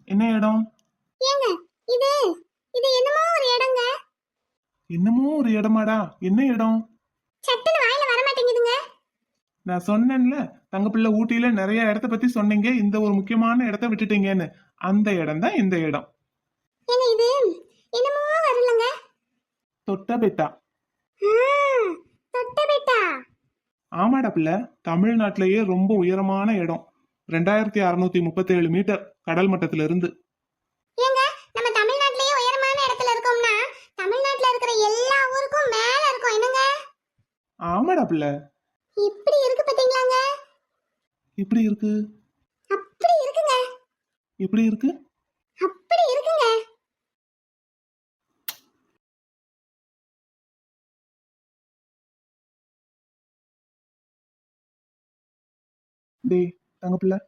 என்ன இடம்? ஏங்க இது இது என்னமோ ஒரு இடங்க. என்னமோ ஒரு இடமாடா? என்ன இடம்? சட்டுன்னு வாயில வர மாட்டேங்குதுங்க. நான் சொன்னேன்ல, தங்க பிள்ளை ஊட்டியில நிறைய இடத்த பத்தி சொன்னீங்க, இந்த ஒரு முக்கியமான இடத்த விட்டுட்டீங்கன்னு. அந்த இடம் தான் இந்த இடம். ஏங்க இது என்னமோ வரலங்க. தொட்டபெட்டா. ஆ, தொட்டபெட்டா. ஆமாடா பிள்ளை, தமிழ்நாட்டிலேயே ரொம்ப உயரமான இடம். 2637 மீட்டர் கடல் மட்டத்திலிருந்து இருந்து. ஏங்க நம்ம தமிழ்நாட்டிலேயே உயரமான இடத்துல இருக்கோம்னா தமிழ்நாட்டுல இருக்கிற எல்லா ஊருக்கும் மேல இருக்கும் என்னங்க? ஆமாடா பிள்ளை. இப்படி இருக்கு பாத்தீங்களாங்க? இப்படி இருக்கு. அப்படி இருக்குங்க. எப்படி இருக்கு? அப்படி இருக்குங்க. டேய் தங்க பிள்ளை,